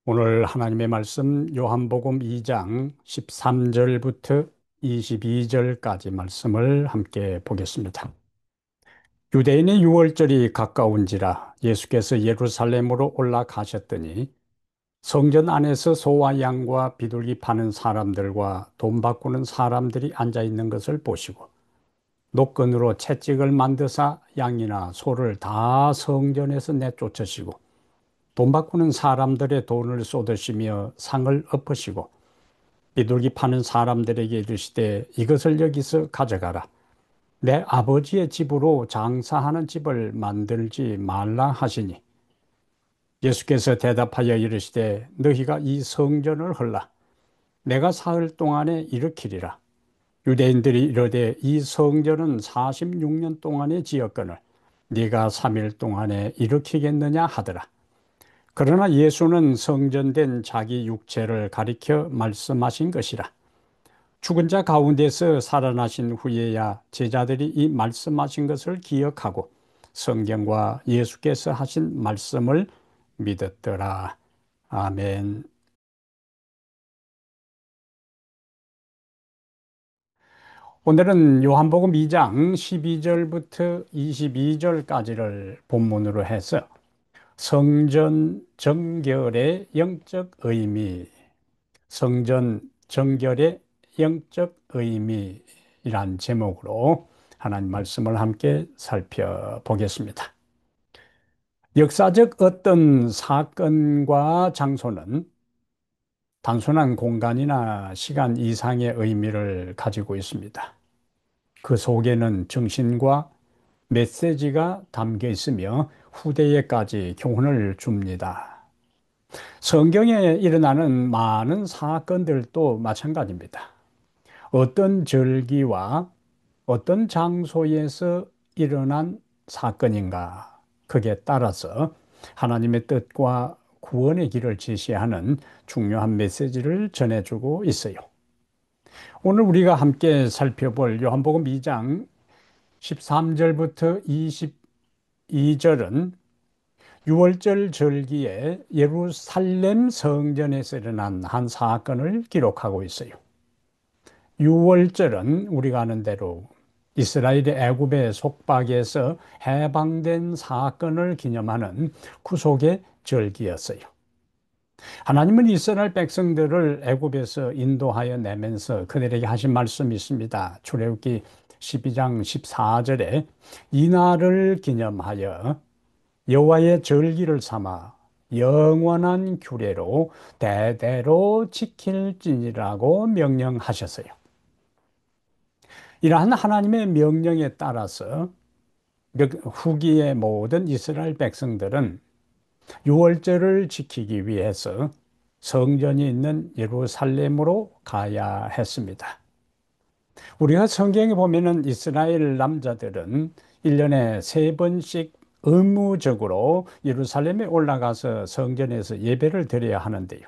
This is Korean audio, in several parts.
오늘 하나님의 말씀 요한복음 2장 13절부터 22절까지 말씀을 함께 보겠습니다. 유대인의 유월절이 가까운지라 예수께서 예루살렘으로 올라가셨더니 성전 안에서 소와 양과 비둘기 파는 사람들과 돈 바꾸는 사람들이 앉아 있는 것을 보시고 노끈으로 채찍을 만드사 양이나 소를 다 성전에서 내쫓으시고 돈 바꾸는 사람들의 돈을 쏟으시며 상을 엎으시고 비둘기 파는 사람들에게 이르시되 이것을 여기서 가져가라. 내 아버지의 집으로 장사하는 집을 만들지 말라 하시니 예수께서 대답하여 이르시되 너희가 이 성전을 헐라. 내가 사흘 동안에 일으키리라. 유대인들이 이르되 이 성전은 46년 동안에 지었거늘 네가 3일 동안에 일으키겠느냐 하더라. 그러나 예수는 성전된 자기 육체를 가리켜 말씀하신 것이라. 죽은 자 가운데서 살아나신 후에야 제자들이 이 말씀하신 것을 기억하고 성경과 예수께서 하신 말씀을 믿었더라. 아멘. 오늘은 요한복음 2장 12절부터 22절까지를 본문으로 해서 성전 정결의 영적 의미, 성전 정결의 영적 의미란 제목으로 하나님 말씀을 함께 살펴보겠습니다. 역사적 어떤 사건과 장소는 단순한 공간이나 시간 이상의 의미를 가지고 있습니다. 그 속에는 정신과 메시지가 담겨 있으며 후대에까지 교훈을 줍니다. 성경에 일어나는 많은 사건들도 마찬가지입니다. 어떤 절기와 어떤 장소에서 일어난 사건인가, 그게 따라서 하나님의 뜻과 구원의 길을 제시하는 중요한 메시지를 전해주고 있어요. 오늘 우리가 함께 살펴볼 요한복음 2장 13절부터 22절은 유월절 절기에 예루살렘 성전에서 일어난 한 사건을 기록하고 있어요. 유월절은 우리가 아는 대로 이스라엘이 애굽의 속박에서 해방된 사건을 기념하는 구속의 절기였어요. 하나님은 이스라엘 백성들을 애굽에서 인도하여 내면서 그들에게 하신 말씀이 있습니다. 출애굽기 12장 14절에 이 날을 기념하여 여호와의 절기를 삼아 영원한 규례로 대대로 지킬지니라고 명령하셨어요. 이러한 하나님의 명령에 따라서 후기의 모든 이스라엘 백성들은 유월절을 지키기 위해서 성전이 있는 예루살렘으로 가야 했습니다. 우리가 성경에 보면은 이스라엘 남자들은 1년에 3번씩 의무적으로 예루살렘에 올라가서 성전에서 예배를 드려야 하는데요.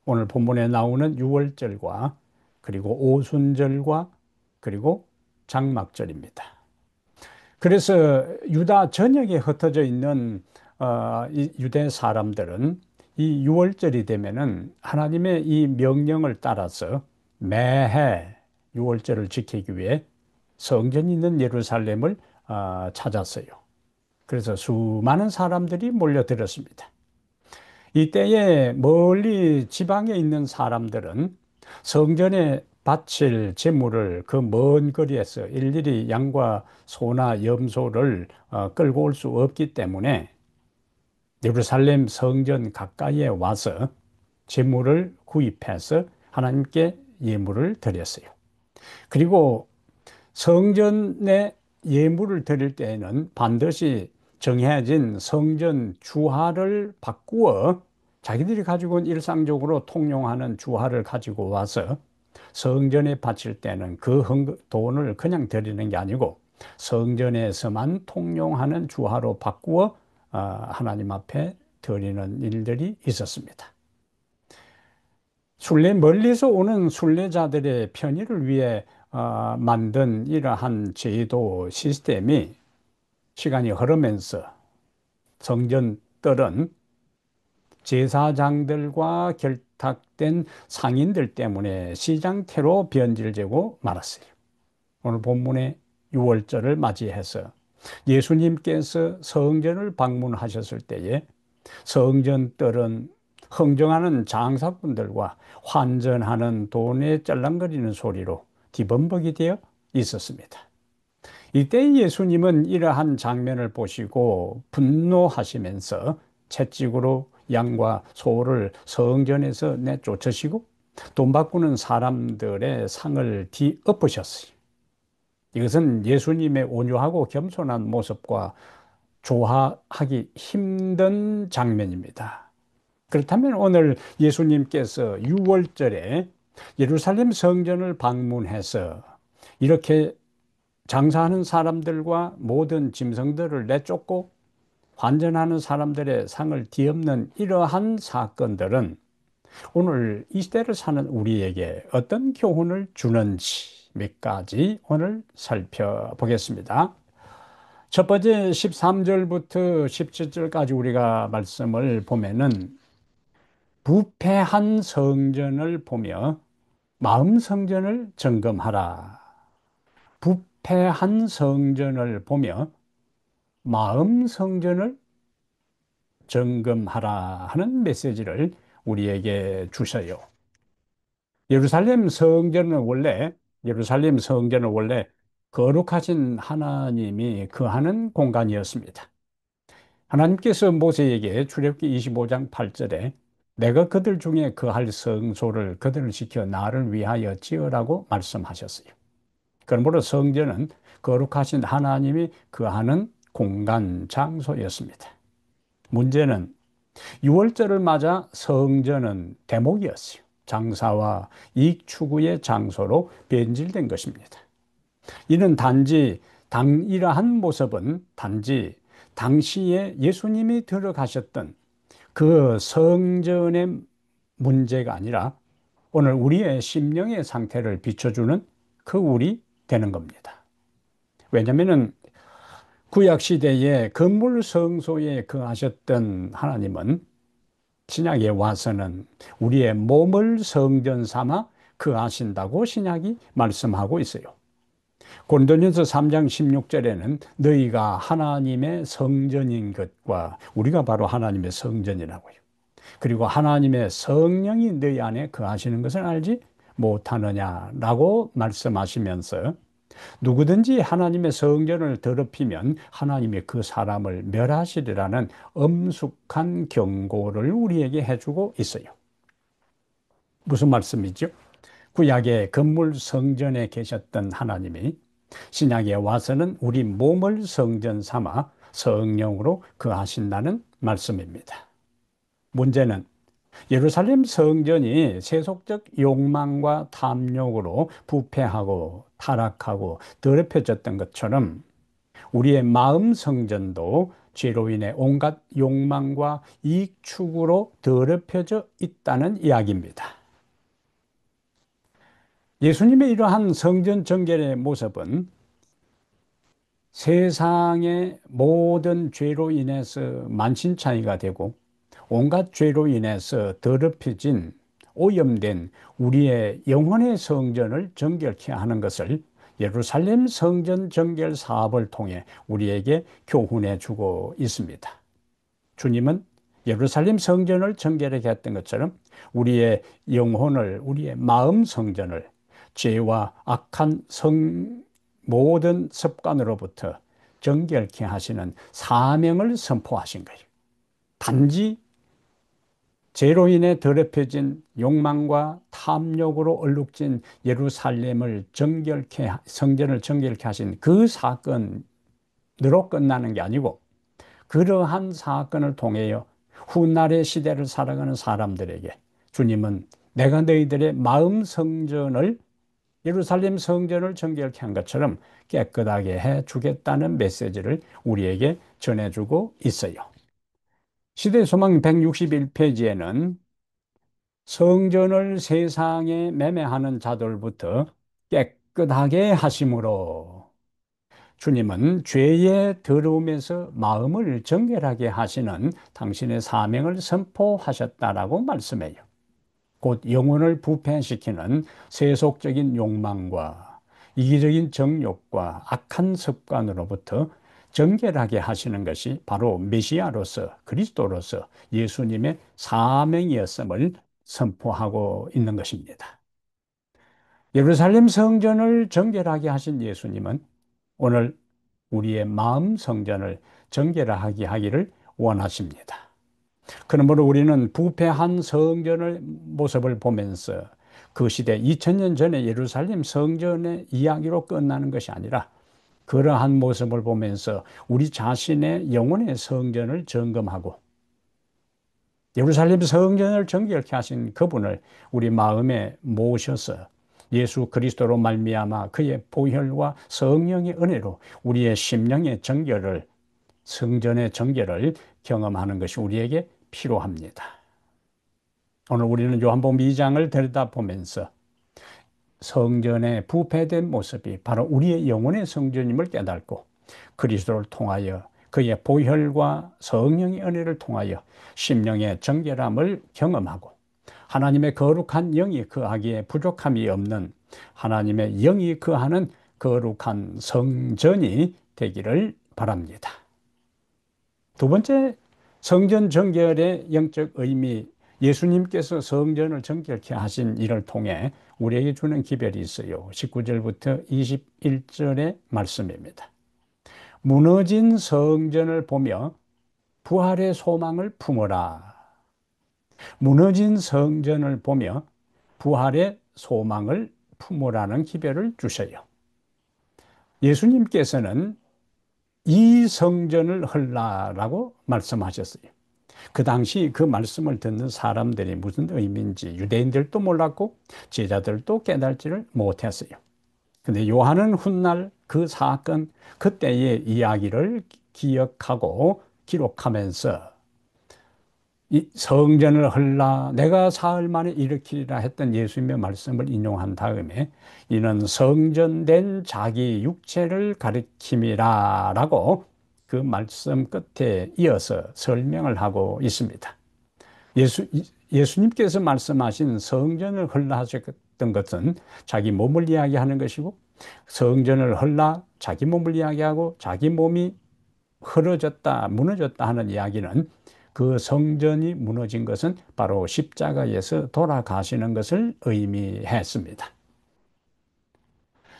오늘 본문에 나오는 유월절과 그리고 오순절과 그리고 장막절입니다. 그래서 유다 전역에 흩어져 있는 이 유대 사람들은 이 유월절이 되면은 하나님의 이 명령을 따라서 매해 유월절을 지키기 위해 성전이 있는 예루살렘을 찾았어요. 그래서 수많은 사람들이 몰려들었습니다. 이때에 멀리 지방에 있는 사람들은 성전에 바칠 제물을 그 먼 거리에서 일일이 양과 소나 염소를 끌고 올 수 없기 때문에 예루살렘 성전 가까이에 와서 제물을 구입해서 하나님께 예물을 드렸어요. 그리고 성전에 예물을 드릴 때에는 반드시 정해진 성전 주화를 바꾸어 자기들이 가지고 온 일상적으로 통용하는 주화를 가지고 와서 성전에 바칠 때는 그 돈을 그냥 드리는 게 아니고 성전에서만 통용하는 주화로 바꾸어 하나님 앞에 드리는 일들이 있었습니다. 멀리서 오는 순례자들의 편의를 위해 만든 이러한 제도 시스템이 시간이 흐르면서 성전들은 제사장들과 결탁된 상인들 때문에 시장태로 변질되고 말았어요. 오늘 본문의 6월절을 맞이해서 예수님께서 성전을 방문하셨을 때에 성전뜰은 흥정하는 장사꾼들과 환전하는 돈에 짤랑거리는 소리로 뒤범벅이 되어 있었습니다. 이때 예수님은 이러한 장면을 보시고 분노하시면서 채찍으로 양과 소를 성전에서 내쫓으시고 돈 바꾸는 사람들의 상을 뒤엎으셨어요. 이것은 예수님의 온유하고 겸손한 모습과 조화하기 힘든 장면입니다. 그렇다면 오늘 예수님께서 6월절에 예루살렘 성전을 방문해서 이렇게 장사하는 사람들과 모든 짐승들을 내쫓고 환전하는 사람들의 상을 뒤엎는 이러한 사건들은 오늘 이 시대를 사는 우리에게 어떤 교훈을 주는지 몇 가지 오늘 살펴보겠습니다. 첫 번째 13절부터 17절까지 우리가 말씀을 보면은 부패한 성전을 보며 마음 성전을 점검하라. 부패한 성전을 보며 마음 성전을 점검하라 하는 메시지를 우리에게 주셔요. 예루살렘 성전은 원래 예루살렘 성전은 원래 거룩하신 하나님이 거하는 공간이었습니다. 하나님께서 모세에게 출애굽기 25장 8절에 내가 그들 중에 거할 성소를 그들을 지켜 나를 위하여 지으라고 말씀하셨어요. 그러므로 성전은 거룩하신 하나님이 거하는 공간 장소였습니다. 문제는 6월절을 맞아 성전은 대목이었어요. 장사와 이익 추구의 장소로 변질된 것입니다. 이러한 모습은 단지 당시에 예수님이 들어가셨던 그 성전의 문제가 아니라 오늘 우리의 심령의 상태를 비춰주는 그 울이 되는 겁니다. 왜냐하면 구약 시대에 건물 성소에 거하셨던 하나님은 신약에 와서는 우리의 몸을 성전 삼아 거하신다고 신약이 말씀하고 있어요. 고린도전서 3장 16절에는 너희가 하나님의 성전인 것과 우리가 바로 하나님의 성전이라고요. 그리고 하나님의 성령이 너희 안에 거하시는 것을 알지 못하느냐라고 말씀하시면서 누구든지 하나님의 성전을 더럽히면 하나님이 그 사람을 멸하시리라는 엄숙한 경고를 우리에게 해주고 있어요. 무슨 말씀이죠? 구약의 건물 성전에 계셨던 하나님이 신약에 와서는 우리 몸을 성전 삼아 성령으로 거하신다는 말씀입니다. 문제는 예루살렘 성전이 세속적 욕망과 탐욕으로 부패하고 타락하고 더럽혀졌던 것처럼 우리의 마음 성전도 죄로 인해 온갖 욕망과 이익 추구로 더럽혀져 있다는 이야기입니다. 예수님의 이러한 성전 정결의 모습은 세상의 모든 죄로 인해서 만신창이가 되고 온갖 죄로 인해서 더럽혀진 오염된 우리의 영혼의 성전을 정결케 하는 것을 예루살렘 성전 정결 사업을 통해 우리에게 교훈해 주고 있습니다. 주님은 예루살렘 성전을 정결하게 했던 것처럼 우리의 영혼을, 우리의 마음 성전을 죄와 악한 모든 습관으로부터 정결케 하시는 사명을 선포하신 거예요. 단지 죄로 인해 더럽혀진 욕망과 탐욕으로 얼룩진 예루살렘을 성전을 정결케 하신 그 사건으로 끝나는 게 아니고 그러한 사건을 통하여 훗날의 시대를 살아가는 사람들에게 주님은 내가 너희들의 마음 성전을 예루살렘 성전을 정결케 한 것처럼 깨끗하게 해 주겠다는 메시지를 우리에게 전해주고 있어요. 시대소망 161페이지에는 성전을 세상에 매매하는 자들부터 깨끗하게 하심으로 주님은 죄의 더러움에서 마음을 정결하게 하시는 당신의 사명을 선포하셨다라고 말씀해요. 곧 영혼을 부패시키는 세속적인 욕망과 이기적인 정욕과 악한 습관으로부터 정결하게 하시는 것이 바로 메시아로서 그리스도로서 예수님의 사명이었음을 선포하고 있는 것입니다. 예루살렘 성전을 정결하게 하신 예수님은 오늘 우리의 마음 성전을 정결하게 하기를 원하십니다. 그러므로 우리는 부패한 성전의 모습을 보면서 그 시대 2000년 전의 예루살렘 성전의 이야기로 끝나는 것이 아니라 그러한 모습을 보면서 우리 자신의 영혼의 성전을 점검하고 예루살렘 성전을 정결케 하신 그분을 우리 마음에 모셔서 예수 그리스도로 말미암아 그의 보혈과 성령의 은혜로 우리의 심령의 정결을 성전의 정결을 경험하는 것이 우리에게 필요합니다. 오늘 우리는 요한복음 2장을 들여다보면서 성전의 부패된 모습이 바로 우리의 영혼의 성전임을 깨닫고 그리스도를 통하여 그의 보혈과 성령의 은혜를 통하여 심령의 정결함을 경험하고 하나님의 거룩한 영이 거하기에 부족함이 없는 하나님의 영이 거하는 거룩한 성전이 되기를 바랍니다. 두 번째, 성전 정결의 영적 의미, 예수님께서 성전을 정결케 하신 일을 통해 우리에게 주는 기별이 있어요. 19절부터 21절의 말씀입니다. 무너진 성전을 보며 부활의 소망을 품어라. 무너진 성전을 보며 부활의 소망을 품으라는 기별을 주셔요. 예수님께서는 이 성전을 헐라라고 말씀하셨어요. 그 당시 그 말씀을 듣는 사람들이 무슨 의미인지 유대인들도 몰랐고 제자들도 깨달지를 못했어요. 근데 요한은 훗날 그 사건, 그때의 이야기를 기억하고 기록하면서 이 성전을 헐라 내가 사흘 만에 일으키리라 했던 예수님의 말씀을 인용한 다음에 이는 성전된 자기 육체를 가리킴이라 라고 그 말씀 끝에 이어서 설명을 하고 있습니다. 예수님께서 말씀하신 성전을 헐라 하셨던 것은 자기 몸을 이야기하는 것이고 성전을 헐라 자기 몸을 이야기하고 자기 몸이 흐려졌다 무너졌다 하는 이야기는 그 성전이 무너진 것은 바로 십자가에서 돌아가시는 것을 의미했습니다.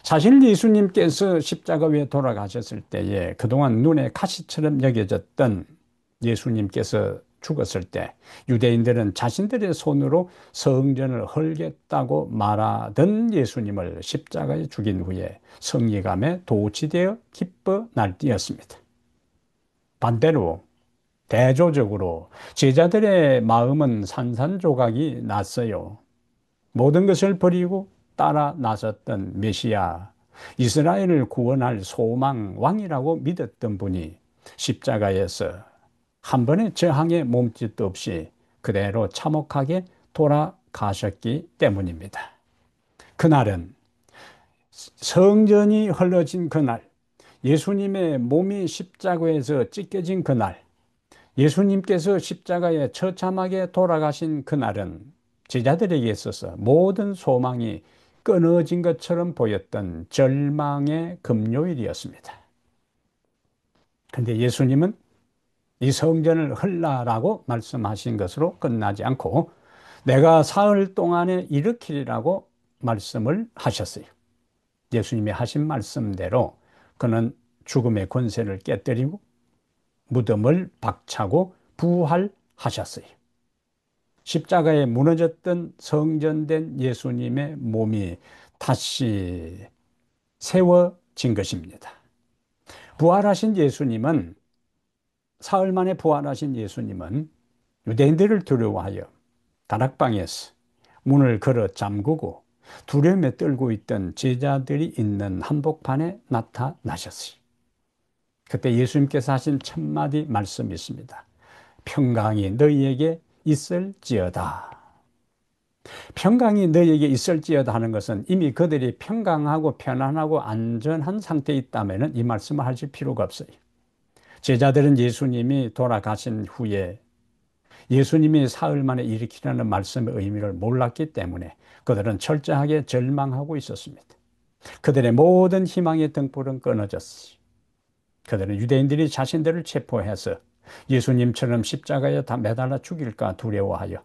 사실 예수님께서 십자가 위에 돌아가셨을 때에 그동안 눈에 가시처럼 여겨졌던 예수님께서 죽었을 때 유대인들은 자신들의 손으로 성전을 헐겠다고 말하던 예수님을 십자가에 죽인 후에 성리감에 도취되어 기뻐 날뛰었습니다. 반대로 대조적으로 제자들의 마음은 산산조각이 났어요. 모든 것을 버리고 따라 나섰던 메시아, 이스라엘을 구원할 소망 왕이라고 믿었던 분이 십자가에서 한 번의 저항의 몸짓도 없이 그대로 참혹하게 돌아가셨기 때문입니다. 그날은 성전이 헐어진 그날, 예수님의 몸이 십자가에서 찢겨진 그날, 예수님께서 십자가에 처참하게 돌아가신 그날은 제자들에게 있어서 모든 소망이 끊어진 것처럼 보였던 절망의 금요일이었습니다. 그런데 예수님은 이 성전을 헐라라고 말씀하신 것으로 끝나지 않고 내가 사흘 동안에 일으키리라고 말씀을 하셨어요. 예수님이 하신 말씀대로 그는 죽음의 권세를 깨뜨리고 무덤을 박차고 부활하셨어요. 십자가에 무너졌던 성전된 예수님의 몸이 다시 세워진 것입니다. 부활하신 예수님은 사흘 만에 부활하신 예수님은 유대인들을 두려워하여 다락방에서 문을 걸어 잠그고 두려움에 떨고 있던 제자들이 있는 한복판에 나타나셨어요. 그때 예수님께서 하신 첫마디 말씀이 있습니다. 평강이 너희에게 있을지어다. 평강이 너에게 있을지어다 하는 것은 이미 그들이 평강하고 편안하고 안전한 상태에 있다면 이 말씀을 하실 필요가 없어요. 제자들은 예수님이 돌아가신 후에 예수님이 사흘 만에 일으키라는 말씀의 의미를 몰랐기 때문에 그들은 철저하게 절망하고 있었습니다. 그들의 모든 희망의 등불은 끊어졌어요. 그들은 유대인들이 자신들을 체포해서 예수님처럼 십자가에 다 매달아 죽일까 두려워하여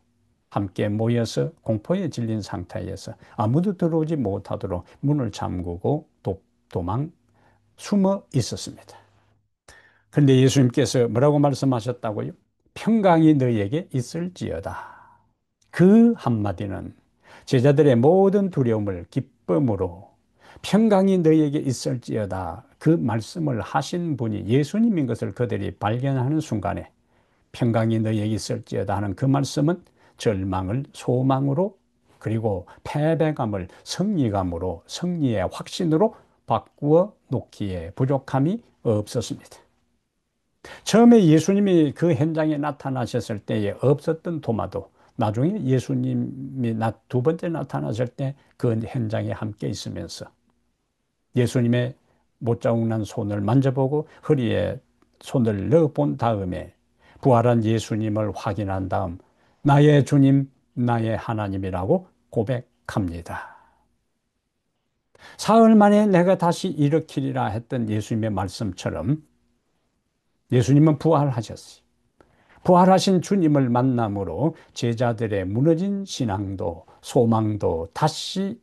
함께 모여서 공포에 질린 상태에서 아무도 들어오지 못하도록 문을 잠그고 도망 숨어 있었습니다. 그런데 예수님께서 뭐라고 말씀하셨다고요? 평강이 너희에게 있을지어다. 그 한마디는 제자들의 모든 두려움을 기쁨으로 평강이 너희에게 있을지어다. 그 말씀을 하신 분이 예수님인 것을 그들이 발견하는 순간에 평강이 너희에게 있을지어다 하는 그 말씀은 절망을 소망으로 그리고 패배감을 승리감으로 승리의 확신으로 바꾸어 놓기에 부족함이 없었습니다. 처음에 예수님이 그 현장에 나타나셨을 때에 없었던 도마도 나중에 예수님이 두 번째 나타나실 때 그 현장에 함께 있으면서 예수님의 못자국 난 손을 만져보고 허리에 손을 넣어본 다음에 부활한 예수님을 확인한 다음 나의 주님, 나의 하나님이라고 고백합니다. 사흘 만에 내가 다시 일으키리라 했던 예수님의 말씀처럼 예수님은 부활하셨어요. 부활하신 주님을 만남으로 제자들의 무너진 신앙도 소망도 다시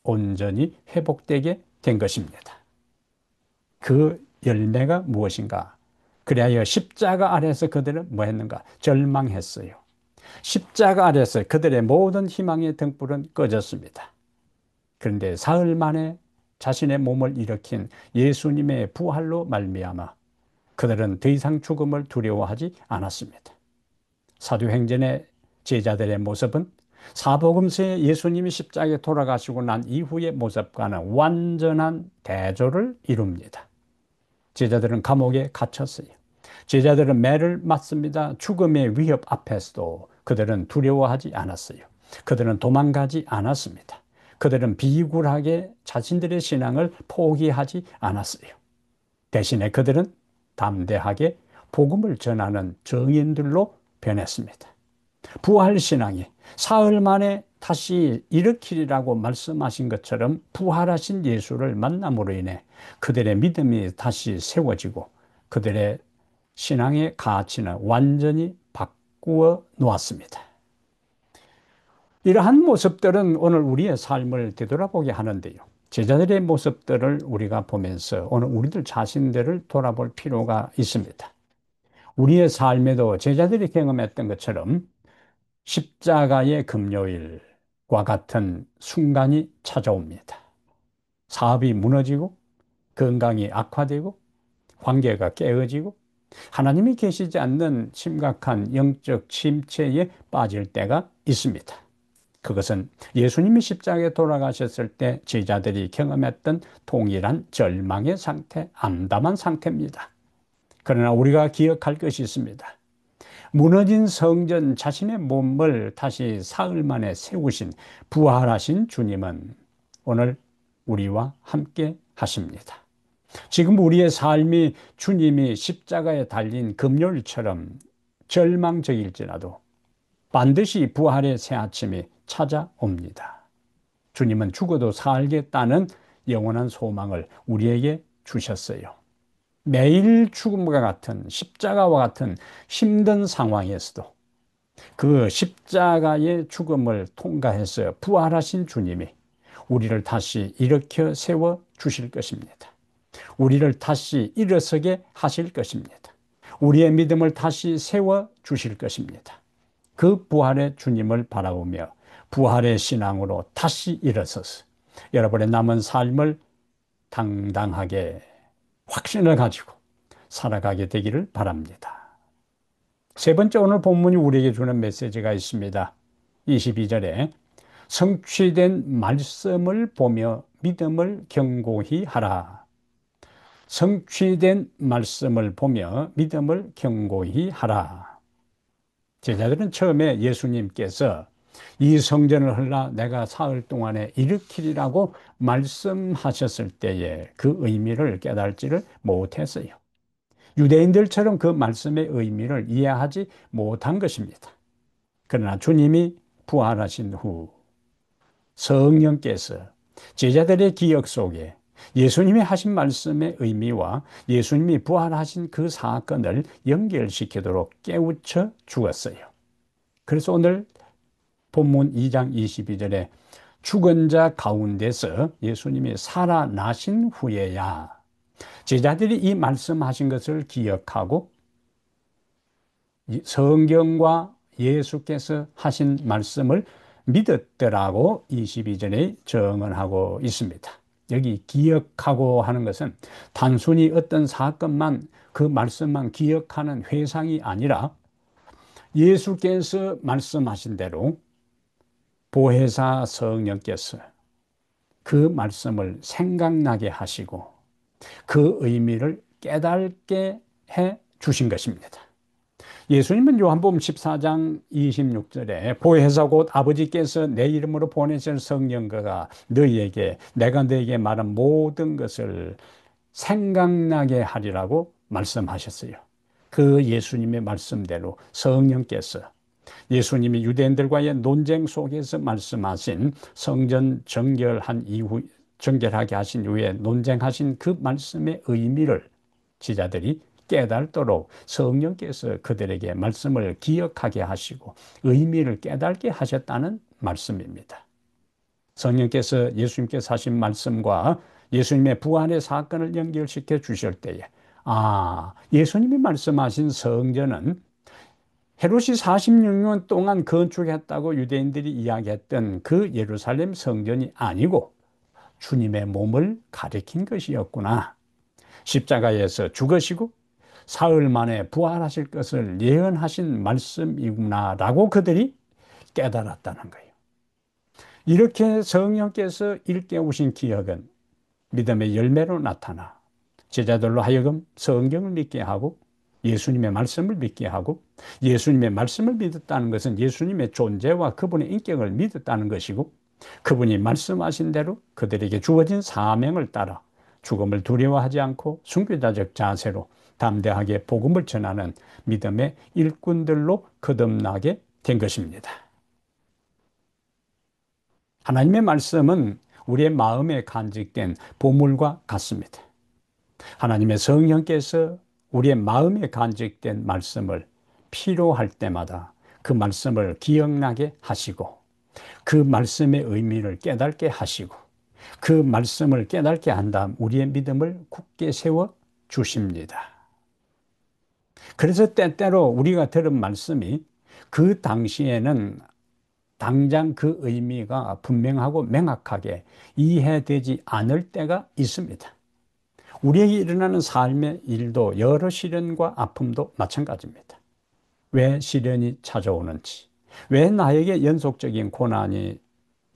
온전히 회복되게 된 것입니다. 그 열매가 무엇인가? 그리하여 십자가 아래서 그들은 뭐 했는가? 절망했어요. 십자가 아래서 그들의 모든 희망의 등불은 꺼졌습니다. 그런데 사흘 만에 자신의 몸을 일으킨 예수님의 부활로 말미암아 그들은 더 이상 죽음을 두려워하지 않았습니다. 사도행전의 제자들의 모습은 사복음서에 예수님이 십자가에 돌아가시고 난 이후의 모습과는 완전한 대조를 이룹니다. 제자들은 감옥에 갇혔어요. 제자들은 매를 맞습니다. 죽음의 위협 앞에서도 그들은 두려워하지 않았어요. 그들은 도망가지 않았습니다. 그들은 비굴하게 자신들의 신앙을 포기하지 않았어요. 대신에 그들은 담대하게 복음을 전하는 증인들로 변했습니다. 부활신앙이 사흘 만에 다시 일으키리라고 말씀하신 것처럼 부활하신 예수를 만남으로 인해 그들의 믿음이 다시 세워지고 그들의 신앙의 가치는 완전히 바꾸어 놓았습니다. 이러한 모습들은 오늘 우리의 삶을 되돌아보게 하는데요. 제자들의 모습들을 우리가 보면서 오늘 우리들 자신들을 돌아볼 필요가 있습니다. 우리의 삶에도 제자들이 경험했던 것처럼 십자가의 금요일과 같은 순간이 찾아옵니다. 사업이 무너지고 건강이 악화되고 관계가 깨어지고 하나님이 계시지 않는 심각한 영적 침체에 빠질 때가 있습니다. 그것은 예수님이 십자가에 돌아가셨을 때 제자들이 경험했던 동일한 절망의 상태, 암담한 상태입니다. 그러나 우리가 기억할 것이 있습니다. 무너진 성전 자신의 몸을 다시 사흘 만에 세우신 부활하신 주님은 오늘 우리와 함께 하십니다. 지금 우리의 삶이 주님이 십자가에 달린 금요일처럼 절망적일지라도 반드시 부활의 새 아침이 찾아옵니다. 주님은 죽어도 살겠다는 영원한 소망을 우리에게 주셨어요. 매일 죽음과 같은 십자가와 같은 힘든 상황에서도 그 십자가의 죽음을 통과해서 부활하신 주님이 우리를 다시 일으켜 세워 주실 것입니다. 우리를 다시 일어서게 하실 것입니다. 우리의 믿음을 다시 세워 주실 것입니다. 그 부활의 주님을 바라보며 부활의 신앙으로 다시 일어서서 여러분의 남은 삶을 당당하게 확신을 가지고 살아가게 되기를 바랍니다. 세 번째 오늘 본문이 우리에게 주는 메시지가 있습니다. 22절에 성취된 말씀을 보며 믿음을 견고히 하라. 성취된 말씀을 보며 믿음을 견고히 하라. 제자들은 처음에 예수님께서 이 성전을 헐라 내가 사흘 동안에 일으키리라고 말씀하셨을 때에 그 의미를 깨달지를 못했어요. 유대인들처럼 그 말씀의 의미를 이해하지 못한 것입니다. 그러나 주님이 부활하신 후 성령께서 제자들의 기억 속에 예수님이 하신 말씀의 의미와 예수님이 부활하신 그 사건을 연결시키도록 깨우쳐 주었어요. 그래서 오늘 본문 2장 22절에 죽은 자 가운데서 예수님이 살아나신 후에야 제자들이 이 말씀하신 것을 기억하고 성경과 예수께서 하신 말씀을 믿었더라고 22절에 정언하고 있습니다. 여기 기억하고 하는 것은 단순히 어떤 사건만 그 말씀만 기억하는 회상이 아니라 예수께서 말씀하신 대로 보혜사 성령께서 그 말씀을 생각나게 하시고 그 의미를 깨닫게 해 주신 것입니다. 예수님은 요한복음 14장 26절에 보혜사 곧 아버지께서 내 이름으로 보내실 성령께가 너희에게 내가 너희에게 말한 모든 것을 생각나게 하리라고 말씀하셨어요. 그 예수님의 말씀대로 성령께서 예수님이 유대인들과의 논쟁 속에서 말씀하신 성전 정결하게 하신 이후에 논쟁하신 그 말씀의 의미를 제자들이 깨달도록 성령께서 그들에게 말씀을 기억하게 하시고 의미를 깨닫게 하셨다는 말씀입니다. 성령께서 예수님께서 하신 말씀과 예수님의 부활의 사건을 연결시켜 주실 때에 예수님이 말씀하신 성전은 헤롯이 46년 동안 건축했다고 유대인들이 이야기했던 그 예루살렘 성전이 아니고 주님의 몸을 가리킨 것이었구나. 십자가에서 죽으시고 사흘 만에 부활하실 것을 예언하신 말씀이구나라고 그들이 깨달았다는 거예요. 이렇게 성령께서 일깨우신 기억은 믿음의 열매로 나타나 제자들로 하여금 성경을 믿게 하고 예수님의 말씀을 믿게 하고 예수님의 말씀을 믿었다는 것은 예수님의 존재와 그분의 인격을 믿었다는 것이고 그분이 말씀하신 대로 그들에게 주어진 사명을 따라 죽음을 두려워하지 않고 순교자적 자세로 담대하게 복음을 전하는 믿음의 일꾼들로 거듭나게 된 것입니다. 하나님의 말씀은 우리의 마음에 간직된 보물과 같습니다. 하나님의 성령께서 우리의 마음에 간직된 말씀을 필요할 때마다 그 말씀을 기억나게 하시고 그 말씀의 의미를 깨닫게 하시고 그 말씀을 깨닫게 한 다음 우리의 믿음을 굳게 세워 주십니다. 그래서 때때로 우리가 들은 말씀이 그 당시에는 당장 그 의미가 분명하고 명확하게 이해되지 않을 때가 있습니다. 우리에게 일어나는 삶의 일도 여러 시련과 아픔도 마찬가지입니다. 왜 시련이 찾아오는지, 왜 나에게 연속적인 고난이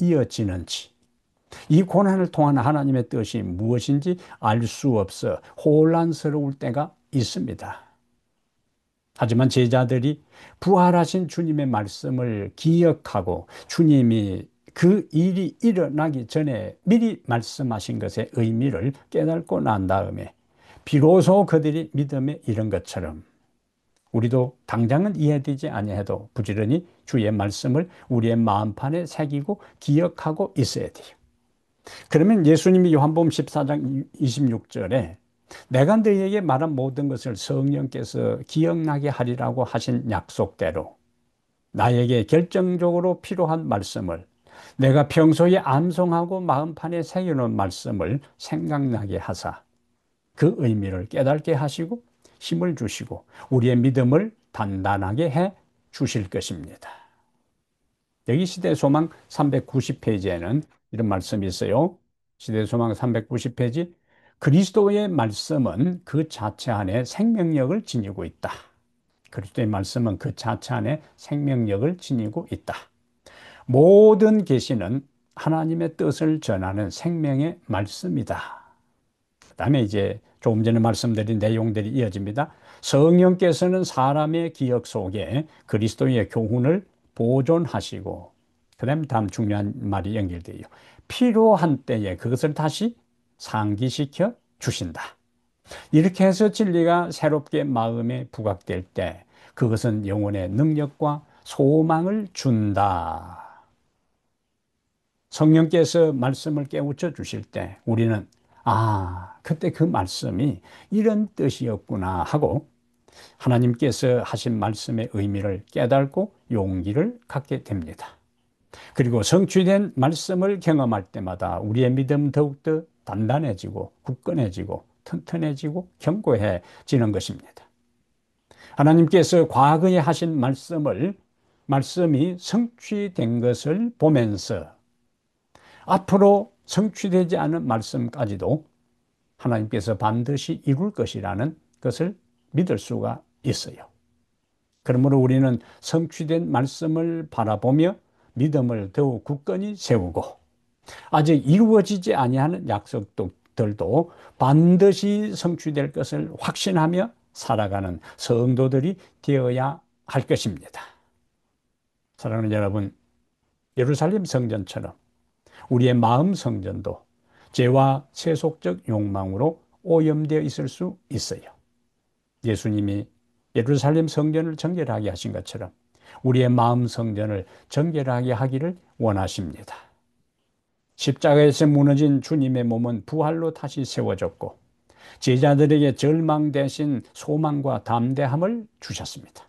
이어지는지, 이 고난을 통한 하나님의 뜻이 무엇인지 알 수 없어 혼란스러울 때가 있습니다. 하지만 제자들이 부활하신 주님의 말씀을 기억하고 주님이 그 일이 일어나기 전에 미리 말씀하신 것의 의미를 깨닫고 난 다음에 비로소 그들이 믿음에 이른 것처럼 우리도 당장은 이해되지 아니해도 부지런히 주의 말씀을 우리의 마음판에 새기고 기억하고 있어야 돼요. 그러면 예수님이 요한복음 14장 26절에 내가 너희에게 말한 모든 것을 성령께서 기억나게 하리라고 하신 약속대로 나에게 결정적으로 필요한 말씀을 내가 평소에 암송하고 마음판에 새겨놓은 말씀을 생각나게 하사 그 의미를 깨닫게 하시고 힘을 주시고 우리의 믿음을 단단하게 해 주실 것입니다. 여기 시대소망 390페이지에는 이런 말씀이 있어요. 시대소망 390페이지 그리스도의 말씀은 그 자체 안에 생명력을 지니고 있다. 그리스도의 말씀은 그 자체 안에 생명력을 지니고 있다. 모든 계시는 하나님의 뜻을 전하는 생명의 말씀이다. 그 다음에 이제 조금 전에 말씀드린 내용들이 이어집니다. 성령께서는 사람의 기억 속에 그리스도의 교훈을 보존하시고 그 다음에 다음 중요한 말이 연결돼요. 필요한 때에 그것을 다시 상기시켜 주신다. 이렇게 해서 진리가 새롭게 마음에 부각될 때 그것은 영혼의 능력과 소망을 준다. 성령께서 말씀을 깨우쳐 주실 때 우리는 그때 그 말씀이 이런 뜻이었구나 하고 하나님께서 하신 말씀의 의미를 깨닫고 용기를 갖게 됩니다. 그리고 성취된 말씀을 경험할 때마다 우리의 믿음 더욱더 단단해지고 굳건해지고 튼튼해지고 견고해지는 것입니다. 하나님께서 과거에 하신 말씀이 성취된 것을 보면서 앞으로 성취되지 않은 말씀까지도 하나님께서 반드시 이룰 것이라는 것을 믿을 수가 있어요. 그러므로 우리는 성취된 말씀을 바라보며 믿음을 더욱 굳건히 세우고 아직 이루어지지 아니하는 약속들도 반드시 성취될 것을 확신하며 살아가는 성도들이 되어야 할 것입니다. 사랑하는 여러분, 예루살렘 성전처럼 우리의 마음 성전도 죄와 세속적 욕망으로 오염되어 있을 수 있어요. 예수님이 예루살렘 성전을 정결하게 하신 것처럼 우리의 마음 성전을 정결하게 하기를 원하십니다. 십자가에서 무너진 주님의 몸은 부활로 다시 세워졌고 제자들에게 절망 대신 소망과 담대함을 주셨습니다.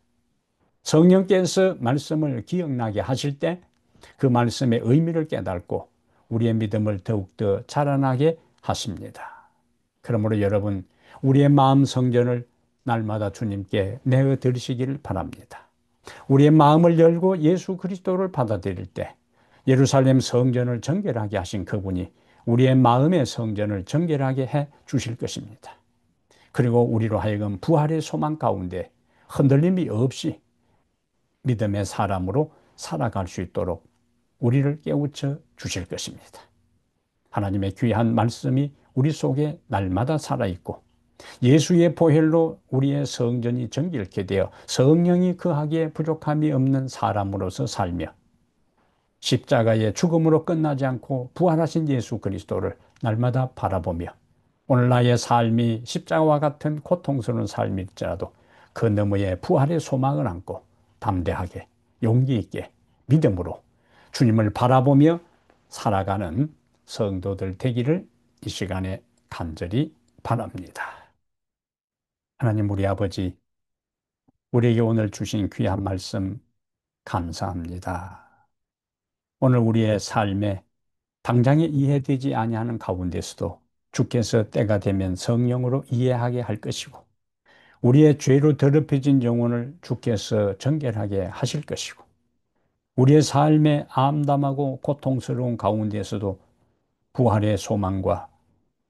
성령께서 말씀을 기억나게 하실 때 그 말씀의 의미를 깨닫고 우리의 믿음을 더욱더 자라나게 하십니다. 그러므로 여러분, 우리의 마음 성전을 날마다 주님께 내어 드리시기를 바랍니다. 우리의 마음을 열고 예수 그리스도를 받아들일 때 예루살렘 성전을 정결하게 하신 그분이 우리의 마음의 성전을 정결하게 해 주실 것입니다. 그리고 우리로 하여금 부활의 소망 가운데 흔들림이 없이 믿음의 사람으로 살아갈 수 있도록 우리를 깨우쳐 주실 것입니다. 하나님의 귀한 말씀이 우리 속에 날마다 살아있고 예수의 보혈로 우리의 성전이 정결케 되어 성령이 거하기에 부족함이 없는 사람으로서 살며 십자가의 죽음으로 끝나지 않고 부활하신 예수 그리스도를 날마다 바라보며 오늘 나의 삶이 십자가와 같은 고통스러운 삶일지라도 그 너머에 부활의 소망을 안고 담대하게 용기 있게 믿음으로 주님을 바라보며 살아가는 성도들 되기를 이 시간에 간절히 바랍니다. 하나님 우리 아버지, 우리에게 오늘 주신 귀한 말씀 감사합니다. 오늘 우리의 삶에 당장에 이해되지 아니하는 가운데서도 주께서 때가 되면 성령으로 이해하게 할 것이고 우리의 죄로 더럽혀진 영혼을 주께서 정결하게 하실 것이고 우리의 삶의 암담하고 고통스러운 가운데서도 부활의 소망과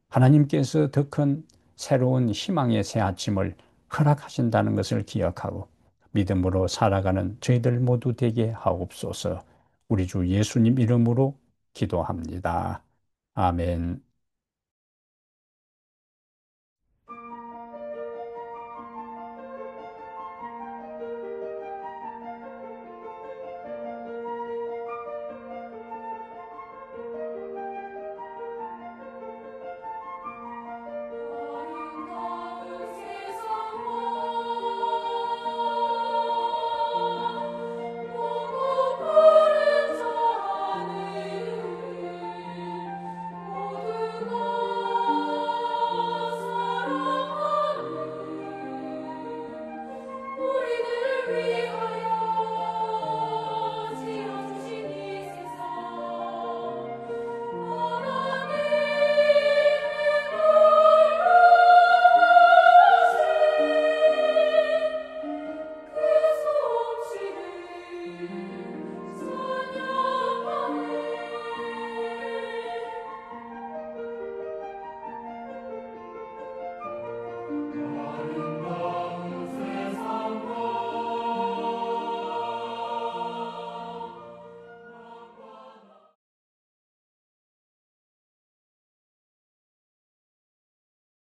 하나님께서 더 큰 새로운 희망의 새 아침을 허락하신다는 것을 기억하고 믿음으로 살아가는 저희들 모두 되게 하옵소서. 우리 주 예수님 이름으로 기도합니다. 아멘.